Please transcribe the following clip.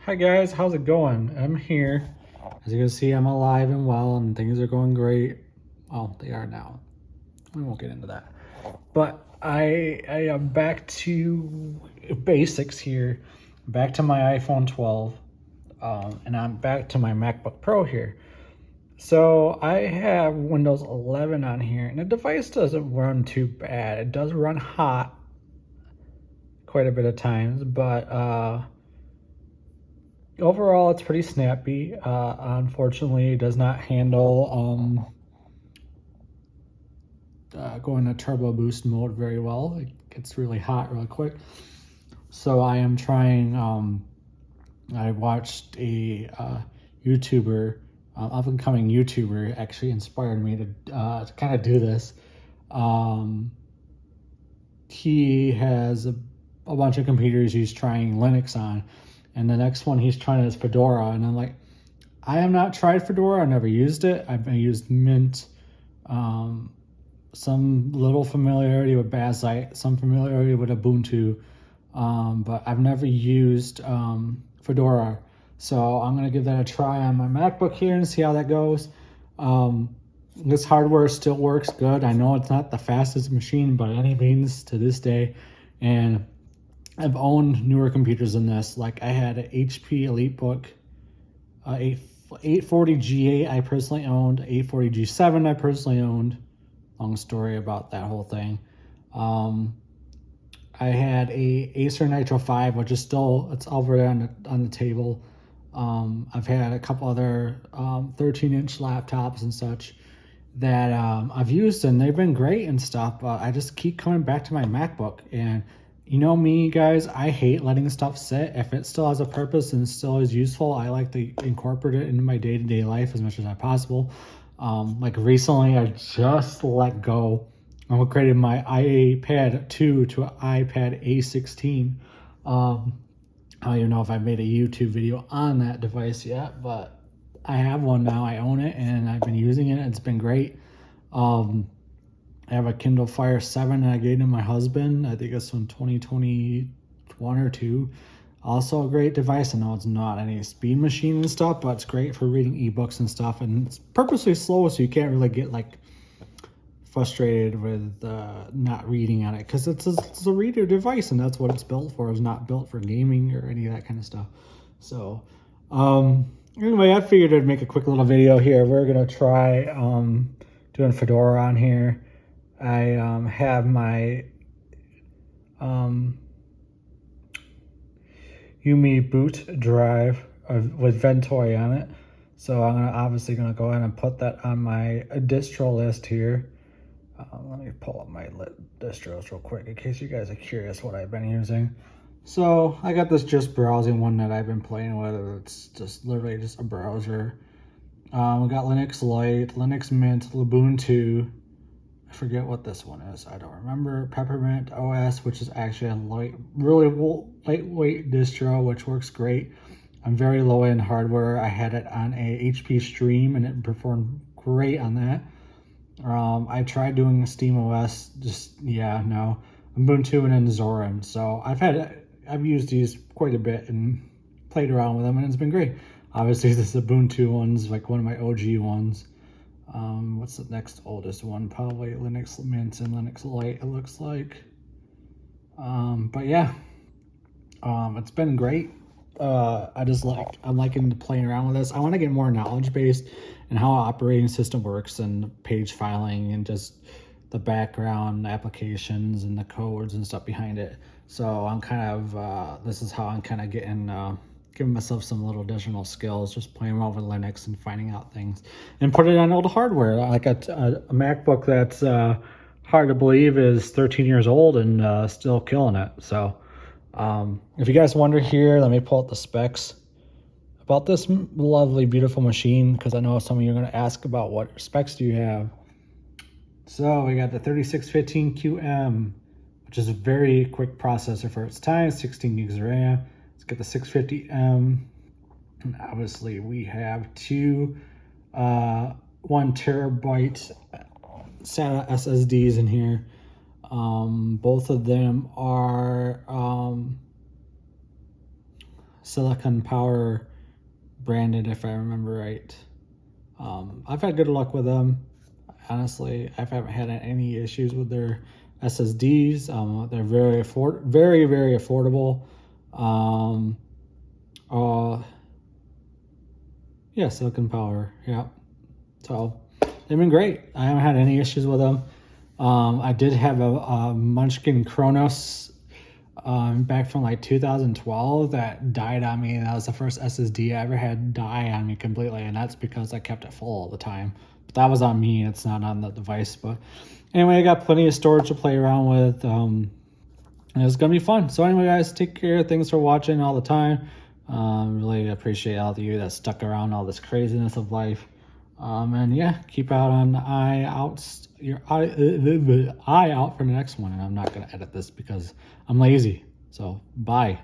Hi guys, how's it going? I'm here. As you can see, I'm alive and well and things are going great. Well, they are now. We won't get into that. But I am back to basics here. Back to my iPhone 12. And I'm back to my MacBook Pro here. So I have Windows 11 on here and the device doesn't run too bad. It does run hot quite a bit of times, but overall, it's pretty snappy. Unfortunately, it does not handle going to turbo boost mode very well. It gets really hot real quick. So I am trying. I watched a YouTuber, up and coming YouTuber, actually inspired me to kind of do this. Um, he has a bunch of computers he's trying Linux on, and the next one he's trying is Fedora, and I'm like, I have not tried Fedora. I've never used it. I've used Mint, um, some little familiarity with Bazzite, some familiarity with Ubuntu, but I've never used Fedora. So I'm gonna give that a try on my MacBook here and see how that goes. This hardware still works good. I know it's not the fastest machine by any means to this day, and I've owned newer computers than this. Like I had an HP EliteBook 840 G8 I personally owned, 840 G7 I personally owned. Long story about that whole thing. I had a Acer Nitro 5, which is still, it's over there on the table. I've had a couple other 13-inch laptops and such that I've used, and they've been great and stuff, but I just keep coming back to my MacBook. And you know me, guys, I hate letting stuff sit. If it still has a purpose and still is useful, I like to incorporate it into my day-to-day life as much as I possible. Like recently, I just let go. I upgraded my iPad 2 to an iPad A16. I don't even know if I made a YouTube video on that device yet, but I have one now. I own it and I've been using it. It's been great. Um, I have a Kindle Fire 7 that I gave to my husband. I think it's from 2021 or 2. Also a great device. I know it's not any speed machine and stuff, but it's great for reading ebooks and stuff. And it's purposely slow so you can't really get like frustrated with not reading on it, because it's a reader device and that's what it's built for. It's not built for gaming or any of that kind of stuff. So anyway, I figured I'd make a quick little video here. We're gonna try doing Fedora on here. I have my Yumi boot drive with Ventoy on it. So I'm obviously gonna go ahead and put that on my distro list here. Let me pull up my distros real quick in case you guys are curious what I've been using. So I got this just browsing one that I've been playing with. It's just literally just a browser. We got Linux Lite, Linux Mint, Ubuntu. I forget what this one is. I don't remember. Peppermint OS, which is actually a really lightweight distro, which works great. I'm very low in hardware. I had it on a HP Stream and it performed great on that. I tried doing Steam OS, no. Ubuntu and then Zorin. So I've used these quite a bit and played around with them, and it's been great. Obviously, this Ubuntu one's like one of my OG ones. What's the next oldest one? Probably Linux Mint and Linux Lite, it looks like. But yeah, it's been great. I'm liking playing around with this. I want to get more knowledge based and how an operating system works and page filing and just the background applications and the codes and stuff behind it. So I'm kind of this is how I'm kind of giving myself some little additional skills, just playing around with Linux and finding out things and put it on old hardware, like a MacBook that's hard to believe is 13 years old and still killing it. So if you guys wonder here, let me pull out the specs about this lovely, beautiful machine, because I know some of you are going to ask about what specs do you have. So we got the 3615QM, which is a very quick processor for its time, 16 gigs of RAM. Let's get the 650M. And obviously we have two 1 terabyte SATA SSDs in here. Both of them are Silicon Power branded, if I remember right. I've had good luck with them. Honestly, I haven't had any issues with their SSDs. They're very very affordable. Uh, yeah, Silicon Power. Yeah, so they've been great. I haven't had any issues with them. I did have a Munchkin Kronos back from like 2012 that died on me. That was the first SSD I ever had die on me completely, and that's because I kept it full all the time. But that was on me. It's not on the device. But anyway, I got plenty of storage to play around with. And it's gonna be fun. So anyway, guys, take care. Thanks for watching all the time. Really appreciate all of you that stuck around all this craziness of life. And yeah, keep out on eye out your eye out for the next one. And I'm not gonna edit this because I'm lazy. So bye.